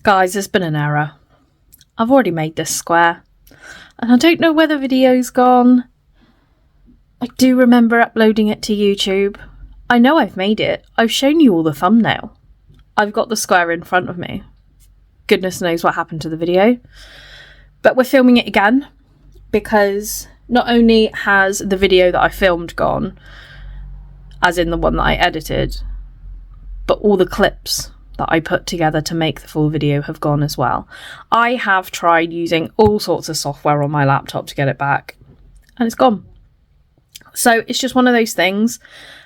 Guys, there's been an error. I've already made this square and I don't know where the video's gone. I do remember uploading it to YouTube. I know I've made it. I've shown you all the thumbnail. I've got the square in front of me. Goodness knows what happened to the video. But we're filming it again because not only has the video that I filmed gone, as in the one that I edited, but all the clips that I put together to make the full video have gone as well. I have tried using all sorts of software on my laptop to get it back, and it's gone. So it's just one of those things.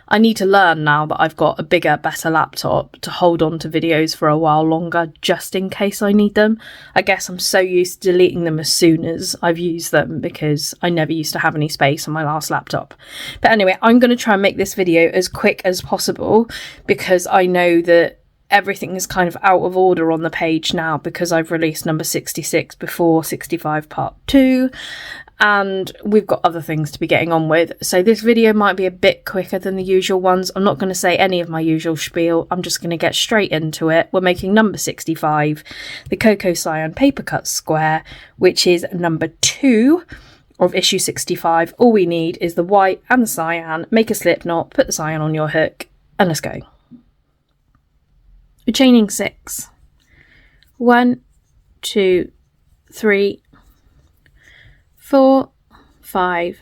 I need to learn now that I've got a bigger, better laptop to hold on to videos for a while longer, just in case I need them. I guess I'm so used to deleting them as soon as I've used them because I never used to have any space on my last laptop. But anyway, I'm going to try and make this video as quick as possible because I know that everything is kind of out of order on the page now because I've released number 66 before 65 part 2 and we've got other things to be getting on with. So this video might be a bit quicker than the usual ones. I'm not going to say any of my usual spiel. I'm just going to get straight into it. We're making number 65, the Coco Cyan Papercut square, which is number 2 of issue 65. All we need is the white and the cyan. Make a slip knot, put the cyan on your hook, and let's go. We're chaining 6. 1, 2, 3, 4, 5,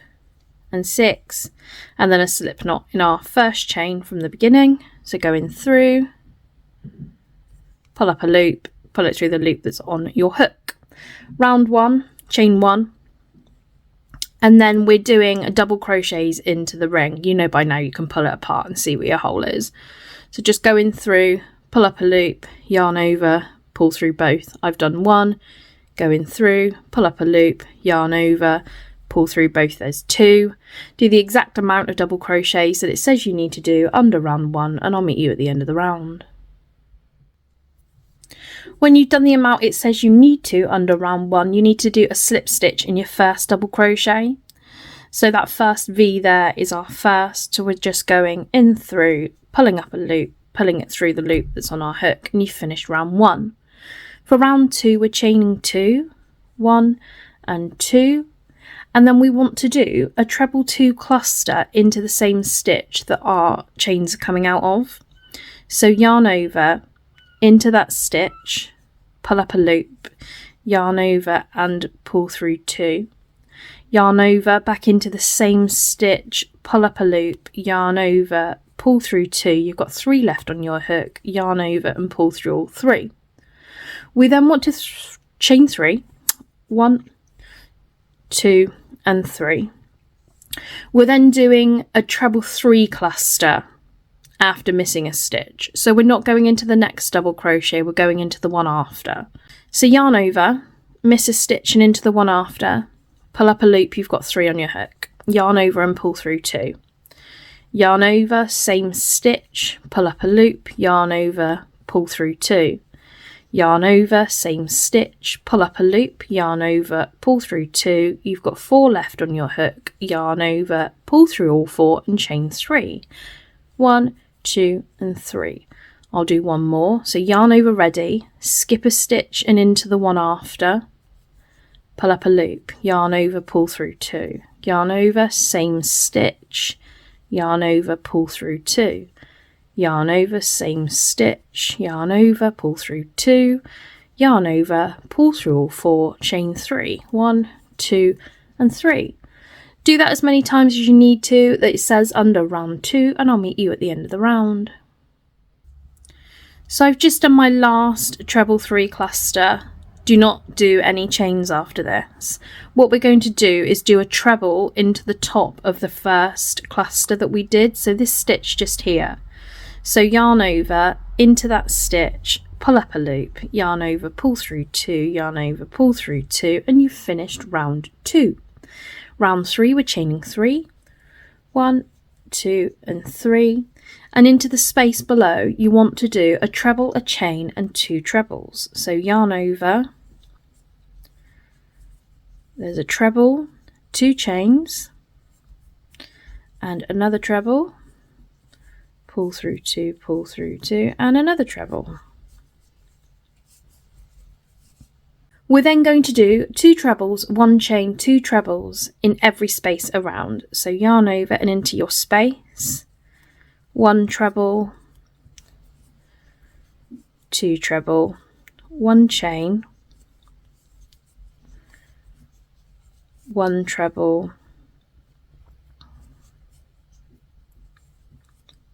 and 6, and then a slip knot in our first chain from the beginning. So going through, pull up a loop, pull it through the loop that's on your hook. Round 1, chain 1, and then we're doing a double crochets into the ring. You know by now you can pull it apart and see where your hole is. So just going through, pull up a loop, yarn over, pull through both. I've done 1, going through, pull up a loop, yarn over, pull through both. There's 2. Do the exact amount of double crochets that it says you need to do under round 1, and I'll meet you at the end of the round. When you've done the amount it says you need to under round 1, you need to do a slip stitch in your first double crochet. So that first V there is our first, so we're just going in through, pulling up a loop, pulling it through the loop that's on our hook, and you finish round 1. For round 2 we're chaining 2, 1 and 2, and then we want to do a treble 2 cluster into the same stitch that our chains are coming out of. So yarn over into that stitch, pull up a loop, yarn over and pull through 2, yarn over back into the same stitch, pull up a loop, yarn over, pull through 2, you've got 3 left on your hook, yarn over and pull through all 3. We then want to chain 3, 1, 2 and 3. We're then doing a treble 3 cluster after missing a stitch. So we're not going into the next double crochet, we're going into the one after. So yarn over, miss a stitch and into the one after, pull up a loop, you've got 3 on your hook, yarn over and pull through 2. Yarn over, same stitch, pull up a loop, yarn over, pull through 2. Yarn over, same stitch, pull up a loop, yarn over, pull through 2. You've got 4 left on your hook, yarn over, pull through all 4 and chain 3. 1, 2 and 3. I'll do one more. So yarn over ready, skip a stitch and into the one after, pull up a loop, yarn over, pull through 2. Yarn over, same stitch, yarn over, pull through 2. Yarn over, same stitch, yarn over, pull through 2, yarn over, pull through all 4, chain 3. 1, 2 and 3. Do that as many times as you need to that it says under round 2, and I'll meet you at the end of the round. So I've just done my last treble 3 cluster. Do not do any chains after this. What we're going to do is do a treble into the top of the first cluster that we did, so this stitch just here. So yarn over into that stitch, pull up a loop, yarn over, pull through 2, yarn over, pull through 2, and you've finished round 2. Round 3 we're chaining 3, 1, 2 and 3, and into the space below you want to do a treble, a chain and 2 trebles. So yarn over, there's a treble, 2 chains and another treble, pull through 2, and another treble. We're then going to do 2 trebles, 1 chain, 2 trebles in every space around. So yarn over and into your space, 1 treble, 2 treble, 1 chain, 1 treble,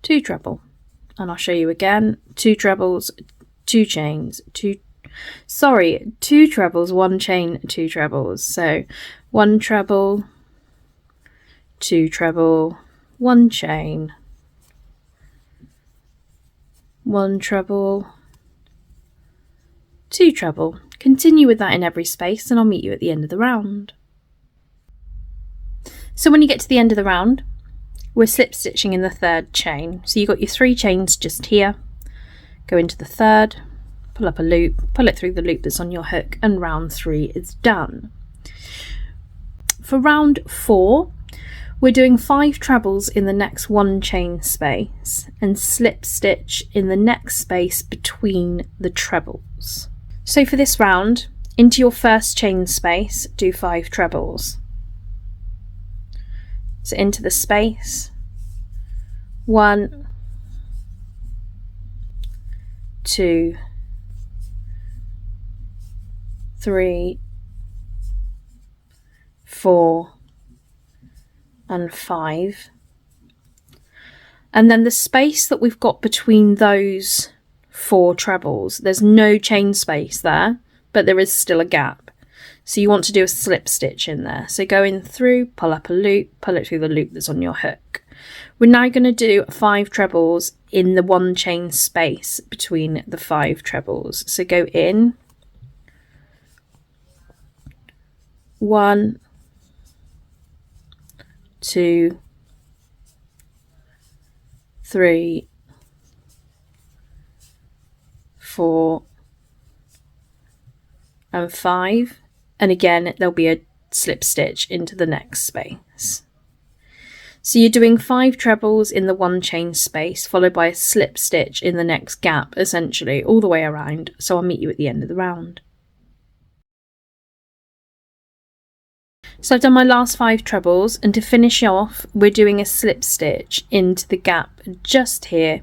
2 treble, and I'll show you again, 2 trebles, 2 chains, 2 trebles, 1 chain, 2 trebles. So 1 treble, 2 treble, 1 chain, 1 treble, 2 treble. Continue with that in every space and I'll meet you at the end of the round. So when you get to the end of the round, we're slip stitching in the 3rd chain. So you've got your 3 chains just here, go into the 3rd, pull up a loop, pull it through the loop that's on your hook, and round 3 is done. For round 4, we're doing 5 trebles in the next 1 chain space and slip stitch in the next space between the trebles. So for this round, into your first chain space, do 5 trebles. So into the space, 1, 2, 3, 4, and 5. And then the space that we've got between those 4 trebles, there's no chain space there, but there is still a gap. So you want to do a slip stitch in there. So go in through, pull up a loop, pull it through the loop that's on your hook. We're now going to do 5 trebles in the 1 chain space between the 5 trebles. So go in, 1, 2, 3, 4, and 5. And again, there'll be a slip stitch into the next space. So you're doing 5 trebles in the 1 chain space, followed by a slip stitch in the next gap, essentially, all the way around. So I'll meet you at the end of the round. So I've done my last 5 trebles, and to finish off, we're doing a slip stitch into the gap just here,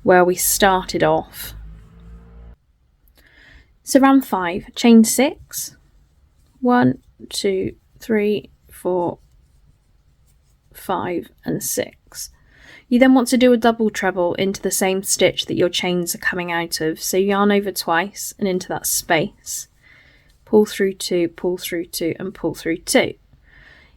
where we started off. So round 5, chain 6, 1, 2, 3, 4, 5, and 6. You then want to do a double treble into the same stitch that your chains are coming out of. So yarn over twice and into that space. Pull through 2, pull through 2, and pull through 2.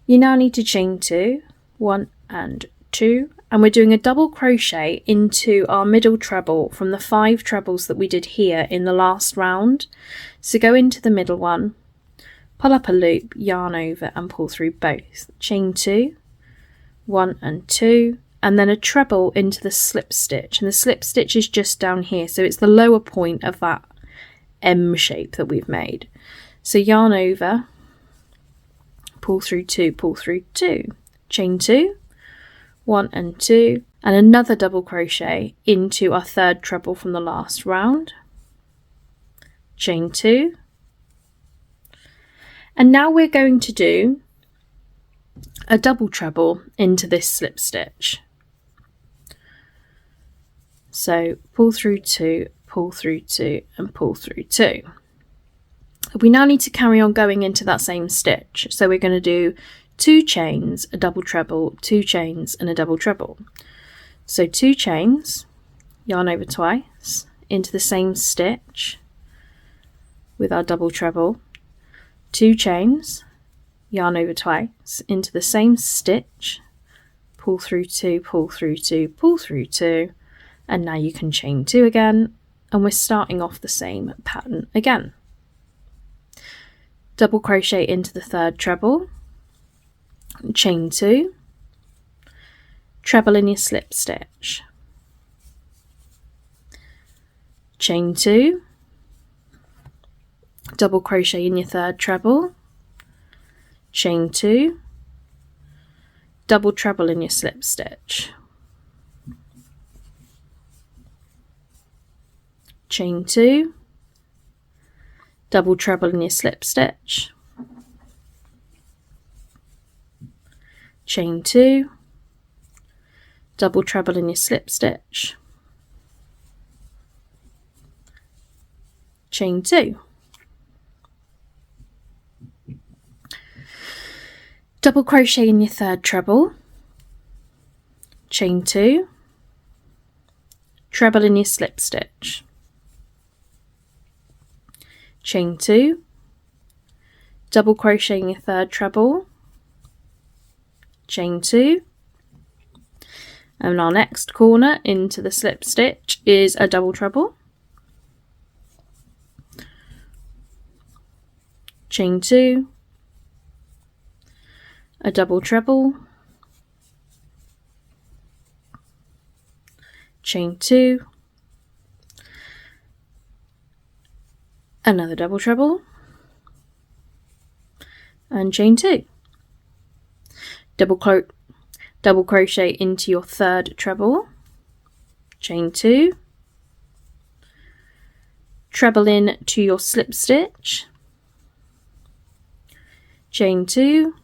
You now need to chain 2, 1 and 2, and we're doing a double crochet into our middle treble from the 5 trebles that we did here in the last round. So go into the middle one, pull up a loop, yarn over, and pull through both. Chain 2, 1 and 2, and then a treble into the slip stitch, and the slip stitch is just down here, so it's the lower point of that M shape that we've made. So yarn over, pull through 2, pull through 2, chain 2, 1 and 2, and another double crochet into our 3rd treble from the last round, chain 2, and now we're going to do a double treble into this slip stitch. So pull through 2, pull through 2, and pull through 2. We now need to carry on going into that same stitch, so we're going to do 2 chains, a double treble, 2 chains, and a double treble. So 2 chains, yarn over twice, into the same stitch with our double treble, 2 chains, yarn over twice, into the same stitch, pull through 2, pull through 2, pull through 2, and now you can chain 2 again, and we're starting off the same pattern again. Double crochet into the 3rd treble, chain 2, treble in your slip stitch, chain 2, double crochet in your 3rd treble, chain 2, double treble in your slip stitch, chain 2, double treble in your slip stitch, chain 2, double treble in your slip stitch, chain 2, double crochet in your third treble, chain 2, treble in your slip stitch, chain 2, double crochet in your third treble, chain 2, and our next corner into the slip stitch is a double treble, chain 2, a double treble, chain 2, another double treble, and chain 2. Double crochet into your third treble, chain 2, treble in to your slip stitch, chain 2,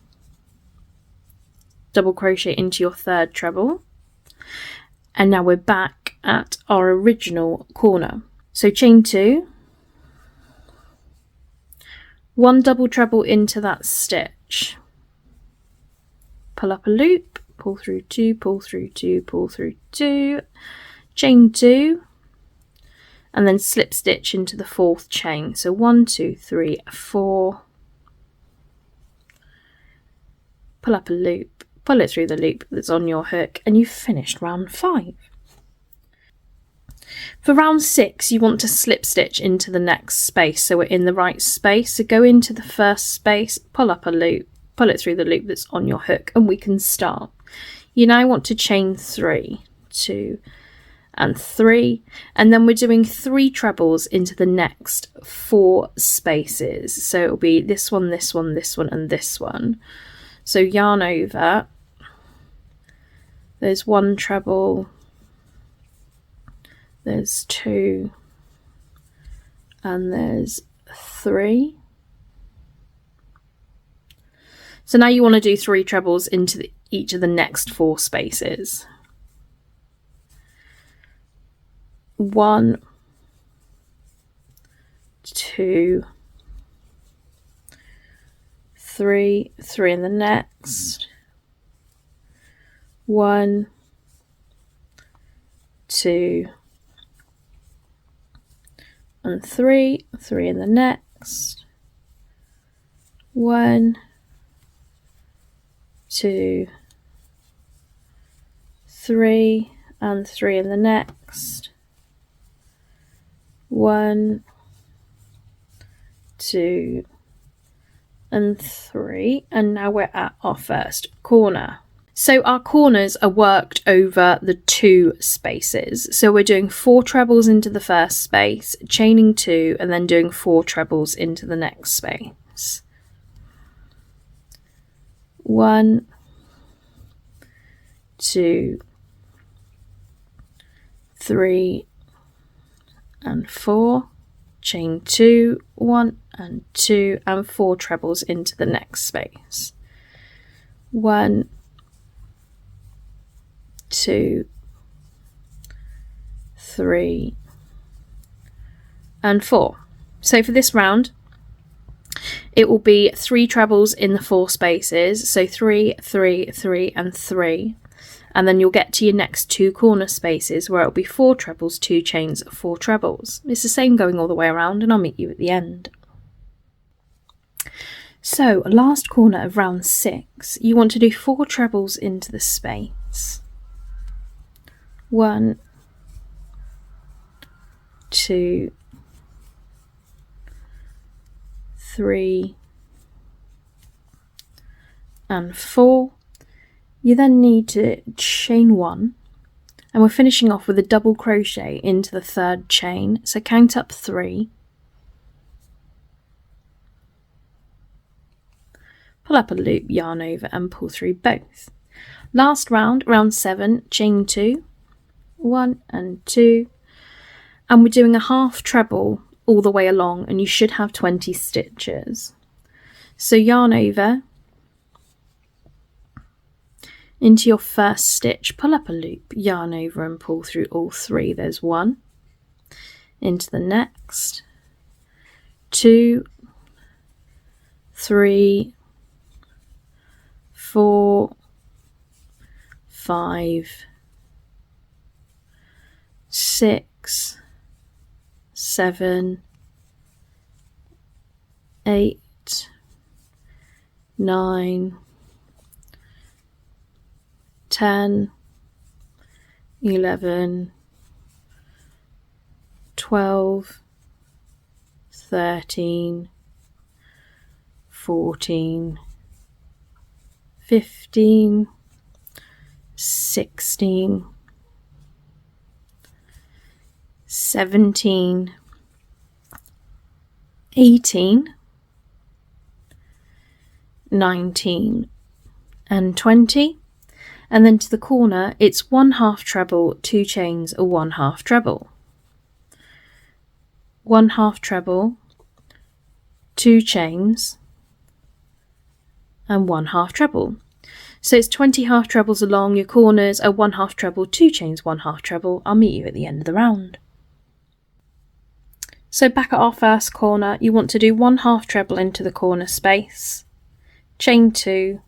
double crochet into your third treble, and now we're back at our original corner. So chain 2, 1 double treble into that stitch, pull up a loop, pull through 2, pull through 2, pull through 2, chain 2, and then slip stitch into the fourth chain. So 1, 2, 3, 4, pull up a loop, pull it through the loop that's on your hook, and you've finished round 5. For round 6, you want to slip stitch into the next space, so we're in the right space. So go into the first space, pull up a loop, pull it through the loop that's on your hook, and we can start. You now want to chain 3, 2 and 3, and then we're doing 3 trebles into the next 4 spaces. So it'll be this one, this one, this one, and this one. So yarn over, there's 1 treble, there's 2, and there's 3. So now you want to do 3 trebles into each of the next 4 spaces. 1, 2, 3, 3 in the next, 1, 2, and 3, 3 in the next, 1, 2, 3, and 3 in the next, 1, 2, and 3, and now we're at our first corner. So our corners are worked over the 2 spaces. So we're doing 4 trebles into the first space, chaining 2, and then doing 4 trebles into the next space. 1, 2, 3, and 4, chain 2, 1 and 2, and 4 trebles into the next space. 1, 2, 3, and 4. So for this round, it will be 3 trebles in the 4 spaces, so 3, 3, 3, and 3. And then you'll get to your next 2 corner spaces where it'll be 4 trebles, 2 chains, 4 trebles. It's the same going all the way around, and I'll meet you at the end. So, last corner of round 6, you want to do 4 trebles into the space. 1, 2, 3, and 4. You then need to chain 1, and we're finishing off with a double crochet into the 3rd chain. So count up 3, pull up a loop, yarn over, and pull through both. Last round, round 7, chain 2, 1 and 2, and we're doing a half treble all the way along, and you should have 20 stitches. So yarn over into your first stitch, pull up a loop, yarn over and pull through all 3. There's 1, into the next, 2, 3, 4, 5, 6, 7, 8, 9, 10, 11, 12, 13, 14, 15, 16, 17, 18, 19 and 20, and then to the corner it's 1/2 treble, 2 chains, a 1/2 treble, 1/2 treble, 2 chains and 1/2 treble. So it's 20 half trebles along, your corners are 1/2 treble, 2 chains, 1/2 treble. I'll meet you at the end of the round. So back at our first corner, you want to do 1/2 treble into the corner space, chain 2,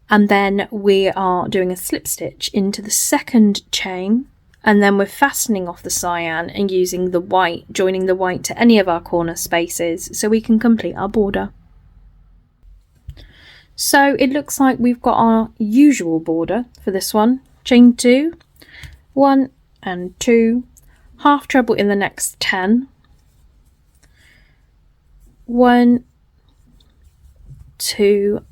and then we are doing a slip stitch into the second chain, and then we're fastening off the cyan and using the white, joining the white to any of our corner spaces so we can complete our border. So it looks like we've got our usual border for this one. Chain 2, 1 and 2, half treble in the next 10, 1, 2,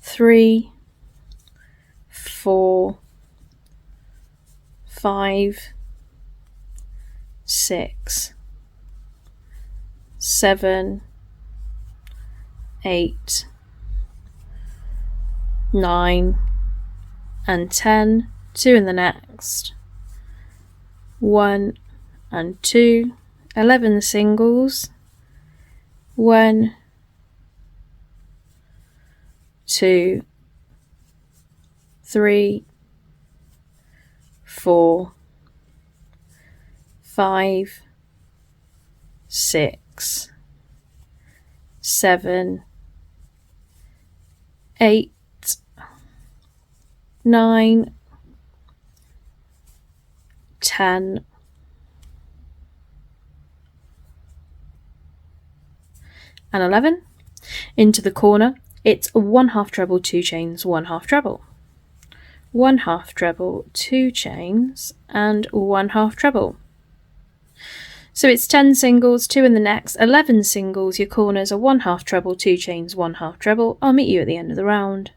3, 4, 5, 6, 7, 8, 9 and 10, 2 in the next, 1 and 2, 11 singles, 1, 2, 3, 4, 5, 6, 7, 8, 9, 10, and 11. Into the corner, it's 1/2 treble, 2 chains, 1/2 treble, 1/2 treble, 2 chains, and 1/2 treble. So it's 10 singles, 2 in the next, 11 singles, your corners are 1/2 treble, 2 chains, 1/2 treble. I'll meet you at the end of the round.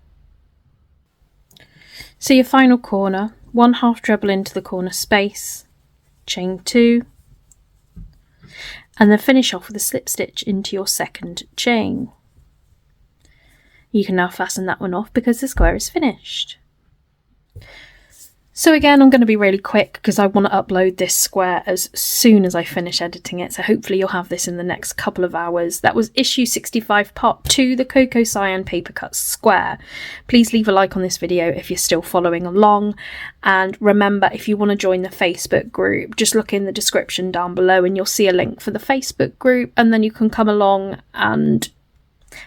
So your final corner, 1/2 treble into the corner space, chain 2, and then finish off with a slip stitch into your second chain. You can now fasten that one off because the square is finished. So again, I'm going to be really quick because I want to upload this square as soon as I finish editing it, so hopefully you'll have this in the next couple of hours. That was issue 65 part 2, the Coco Cyan Papercut square. Please leave a like on this video if you're still following along, and remember, if you want to join the Facebook group, just look in the description down below and you'll see a link for the Facebook group, and then you can come along, and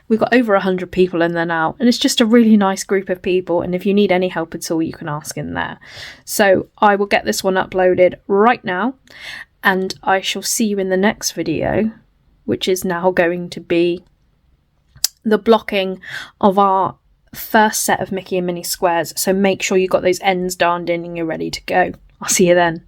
we've got over 100 people in there now, and it's just a really nice group of people, and if you need any help at all you can ask in there. So I will get this one uploaded right now, and I shall see you in the next video, which is now going to be the blocking of our first set of Mickey and Minnie squares. So make sure you got those ends darned in and you're ready to go. I'll see you then.